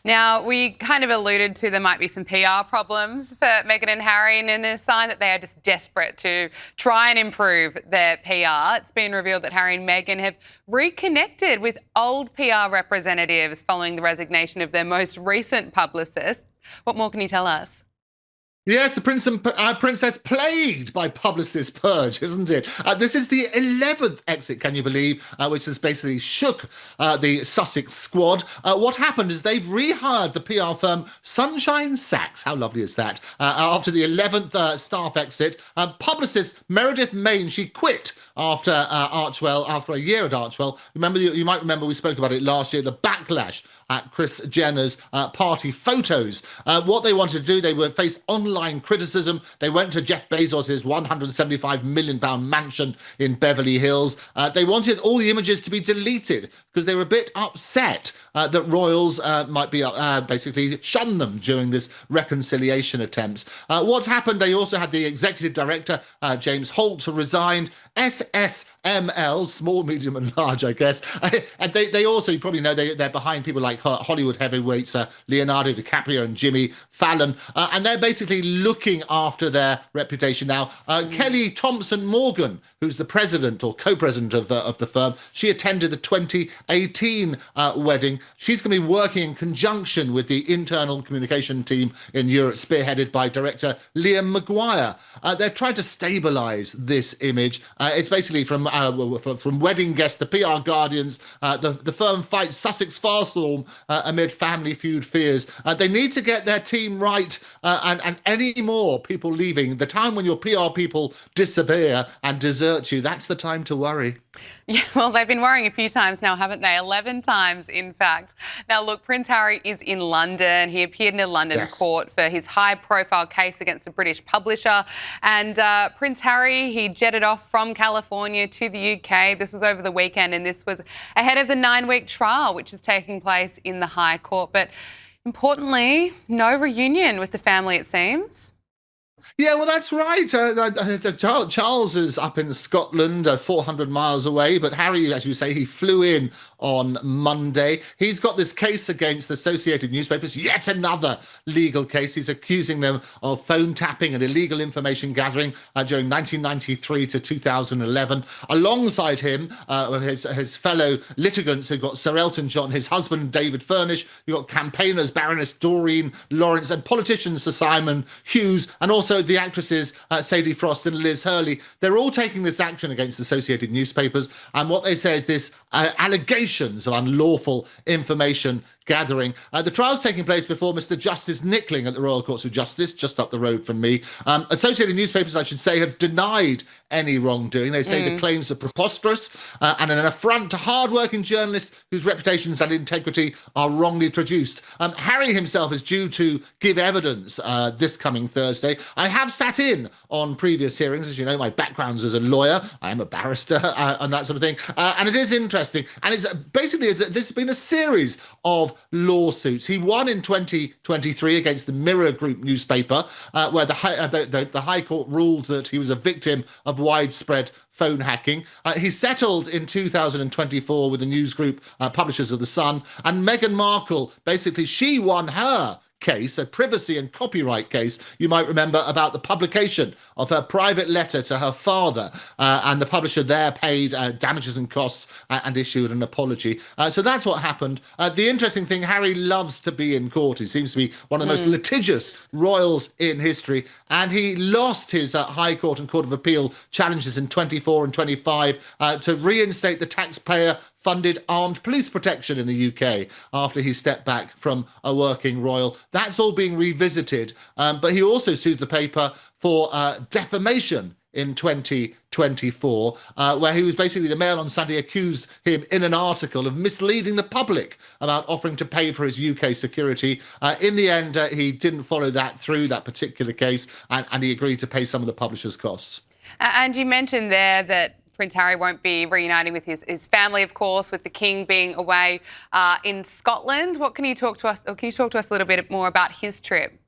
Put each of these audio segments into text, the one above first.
Now, we kind of alluded to there might be some PR problems for Meghan and Harry, and in a sign that they are just desperate to try and improve their PR. It's been revealed that Harry and Meghan have reconnected with old PR representatives following the resignation of their most recent publicist. What more can you tell us? Yes, the prince and princess plagued by publicist purge, isn't it? This is the 11th exit, can you believe, which has basically shook the Sussex squad. What happened is they've rehired the PR firm Sunshine Sachs. How lovely is that? After the 11th staff exit, publicist Meredith Main, she quit after Archwell, after a year at Archwell. You might remember we spoke about it last year, the backlash at Kris Jenner's party photos. What they wanted to do, they were faced online criticism. They went to Jeff Bezos' £175 million mansion in Beverly Hills. They wanted all the images to be deleted because they were a bit upset that royals might be basically shun them during this reconciliation attempts. What's happened, they also had the executive director, James Holt, resigned. SSML, small, medium and large, I guess. And they also, you probably know, they're behind people like Hollywood heavyweights, Leonardo DiCaprio and Jimmy Fallon. And they're basically looking after their reputation now. Kelly Thompson Morgan, who's the president or co-president of the firm, she attended the 2018 wedding. She's going to be working in conjunction with the internal communication team in Europe, spearheaded by director Liam Maguire. They're trying to stabilise this image. It's basically from wedding guests to PR guardians. The firm fights Sussex firestorm amid family feud fears. They need to get their team right, and any more people leaving, the time when your PR people disappear and desert you, that's the time to worry. Yeah, well, they've been worrying a few times now, haven't they? 11 times, in fact. Now, look, Prince Harry is in London. He appeared in a London court for his high-profile case against a British publisher. And Prince Harry, he jetted off from California to the UK. This was over the weekend, and this was ahead of the 9-week trial, which is taking place in the High Court. But importantly, no reunion with the family, it seems. Yeah, well, that's right. Charles is up in Scotland, 400 miles away. But Harry, as you say, he flew in on Monday. He's got this case against Associated Newspapers, yet another legal case. He's accusing them of phone tapping and illegal information gathering during 1993 to 2011. Alongside him, his fellow litigants, who've got Sir Elton John, his husband, David Furnish. You've got campaigners, Baroness Doreen Lawrence, and politicians, Sir Simon Hughes, and also the actresses Sadie Frost and Liz Hurley. They're all taking this action against Associated Newspapers, and what they say is this allegations of unlawful information gathering. The trial's taking place before Mr. Justice Nickling at the Royal Courts of Justice, just up the road from me. Associated Newspapers, I should say, have denied any wrongdoing. They say the claims are preposterous and an affront to hard-working journalists whose reputations and integrity are wrongly traduced. Harry himself is due to give evidence this coming Thursday. I have sat in on previous hearings. As you know, my background's as a lawyer. I am a barrister and that sort of thing. And it is interesting. And it's basically, this has been a series of lawsuits. He won in 2023 against the Mirror Group newspaper, where the High Court ruled that he was a victim of widespread phone hacking. He settled in 2024 with the news group Publishers of the Sun. And Meghan Markle, basically, she won her case, a privacy and copyright case, you might remember, about the publication of her private letter to her father, and the publisher there paid damages and costs and issued an apology. So that's what happened. The interesting thing, Harry loves to be in court. He seems to be one of the most litigious royals in history, and he lost his High Court and Court of Appeal challenges in 24 and 25 to reinstate the taxpayer funded armed police protection in the UK after he stepped back from a working royal. That's all being revisited. But he also sued the paper for defamation in 2024, where he was basically, the Mail on Sunday accused him in an article of misleading the public about offering to pay for his UK security. In the end, he didn't follow that through, that particular case, and he agreed to pay some of the publisher's costs. And you mentioned there that Prince Harry won't be reuniting with his family, of course, with the King being away in Scotland. What can you talk to us, or can you talk to us a little bit more about his trip?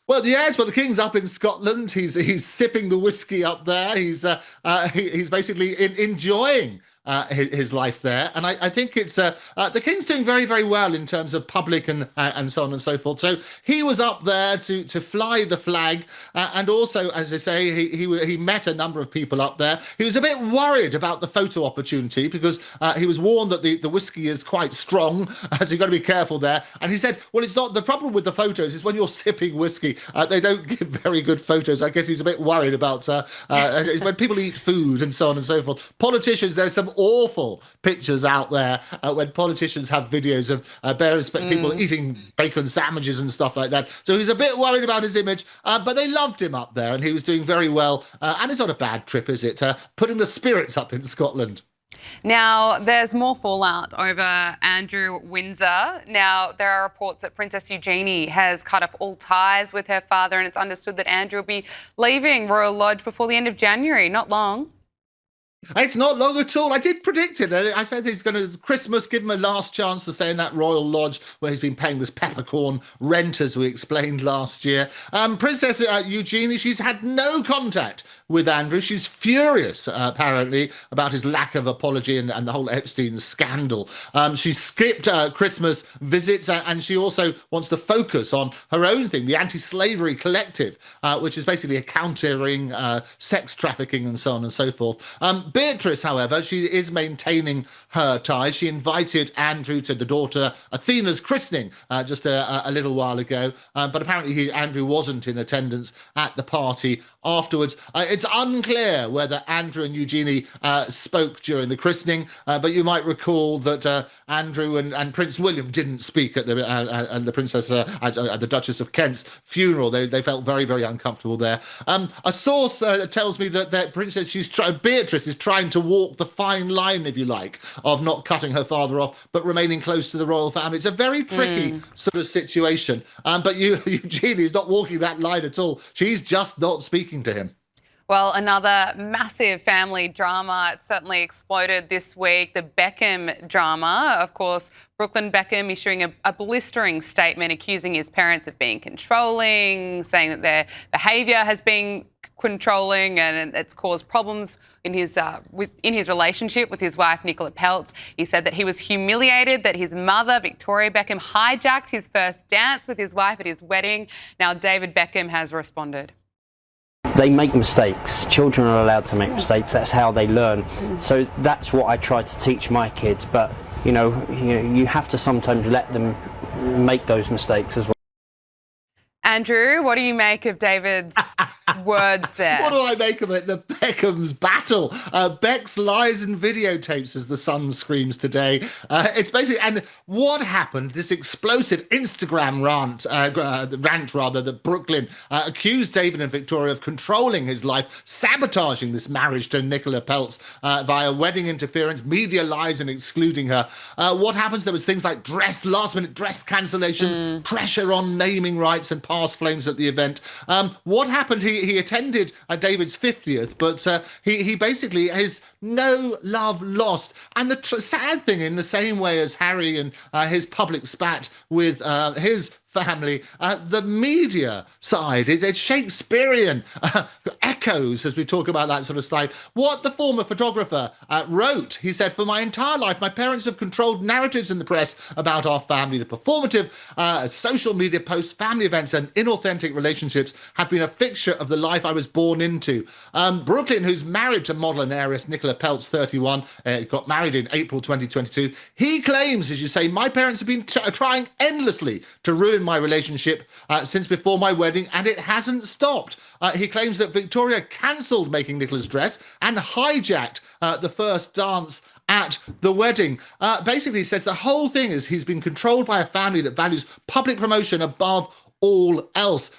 Well, yes, the King's up in Scotland. He's sipping the whiskey up there. He's basically enjoying his life there. And I think it's the King's doing very, very well in terms of public and so on and so forth. So he was up there to fly the flag, and also, as I say, he met a number of people up there. He was a bit worried about the photo opportunity because he was warned that the whiskey is quite strong, so you've got to be careful there. And he said, well, it's not the problem with the photos, it's when you're sipping whiskey, they don't give very good photos. I guess he's a bit worried about when people eat food and so on and so forth. Politicians, there's some awful pictures out there when politicians have videos of various people eating bacon sandwiches and stuff like that. So he's a bit worried about his image, but they loved him up there and he was doing very well. And it's not a bad trip, is it? Putting the spirits up in Scotland. Now, there's more fallout over Andrew Windsor. Now, there are reports that Princess Eugenie has cut off all ties with her father, and it's understood that Andrew will be leaving Royal Lodge before the end of January. Not long. It's not long at all. I did predict it. I said he's going to Christmas, give him a last chance to stay in that royal lodge where he's been paying this peppercorn rent, as we explained last year. Princess Eugenie, she's had no contact with Andrew. She's furious, apparently, about his lack of apology and the whole Epstein scandal. She skipped Christmas visits, and she also wants to focus on her own thing, the Anti-Slavery Collective, which is basically countering sex trafficking and so on and so forth. Beatrice, however, she is maintaining her ties. She invited Andrew to the daughter Athena's christening just a little while ago, but apparently Andrew wasn't in attendance at the party afterwards. It's unclear whether Andrew and Eugenie spoke during the christening, but you might recall that Andrew and Prince William didn't speak at the Princess, at the Duchess of Kent's funeral. They felt very, very uncomfortable there. A source tells me that Beatrice is trying to walk the fine line, if you like, of not cutting her father off, but remaining close to the royal family. It's a very tricky sort of situation. But Eugenie is not walking that line at all. She's just not speaking to him. Well, another massive family drama. It certainly exploded this week. The Beckham drama. Of course, Brooklyn Beckham issuing a blistering statement accusing his parents of being controlling, saying that their behaviour has been controlling and it's caused problems in his relationship with his wife, Nicola Peltz. He said that he was humiliated that his mother, Victoria Beckham, hijacked his first dance with his wife at his wedding. Now, David Beckham has responded. They make mistakes. Children are allowed to make mistakes. That's how they learn. So that's what I try to teach my kids. But, you have to sometimes let them make those mistakes as well. Andrew, what do you make of David's words there? What do I make of it? The Beckham's battle. Beck's lies and videotapes, as the Sun screams today. It's basically, and what happened? This explosive Instagram rant that Brooklyn accused David and Victoria of controlling his life, sabotaging this marriage to Nicola Peltz via wedding interference, media lies, and excluding her. What happens? There was things like last-minute dress cancellations, pressure on naming rights, and past flames at the event. What happened? He attended David's 50th, but he basically has no love lost. And the sad thing, in the same way as Harry and his public spat with his family, the media side is Shakespearean echoes as we talk about that sort of side. What the former photographer wrote, he said, "For my entire life, my parents have controlled narratives in the press about our family. The performative social media posts, family events, and inauthentic relationships have been a fixture of the life I was born into." Brooklyn, who's married to model and heiress Nicola Peltz, 31, got married in April 2022. He claims, as you say, "My parents have been trying endlessly to ruin my relationship since before my wedding, and it hasn't stopped." He claims that Victoria cancelled making Nicola's dress and hijacked the first dance at the wedding. Basically, he says the whole thing is he's been controlled by a family that values public promotion above all else.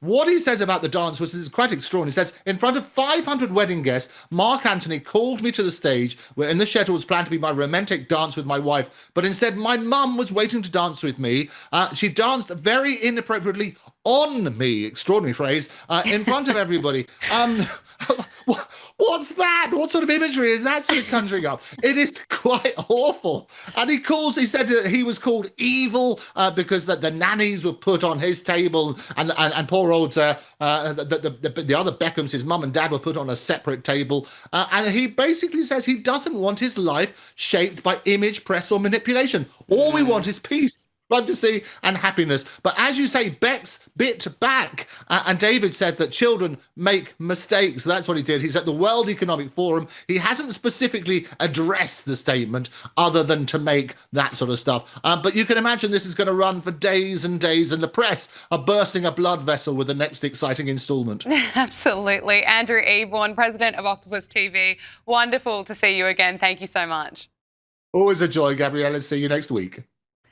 What he says about the dance is quite extraordinary. He says, "In front of 500 wedding guests, Mark Anthony called me to the stage where in the schedule was planned to be my romantic dance with my wife, but instead my mum was waiting to dance with me. She danced very inappropriately on me, extraordinary phrase, in front of everybody. What's that? What sort of imagery is that sort of conjuring up? It is quite awful. And he said that he was called evil because the nannies were put on his table, and poor old the other Beckhams, his mum and dad, were put on a separate table. And he basically says he doesn't want his life shaped by image, press, or manipulation. All we want is peace, privacy, and happiness. But as you say, Beck's bit back, and David said that children make mistakes. That's what he did. He's at the World Economic Forum. He hasn't specifically addressed the statement other than to make that sort of stuff. But you can imagine this is going to run for days and days, and the press are bursting a blood vessel with the next exciting instalment. Absolutely. Andrew Eborn, president of Octopus TV. Wonderful to see you again. Thank you so much. Always a joy, Gabriella. See you next week.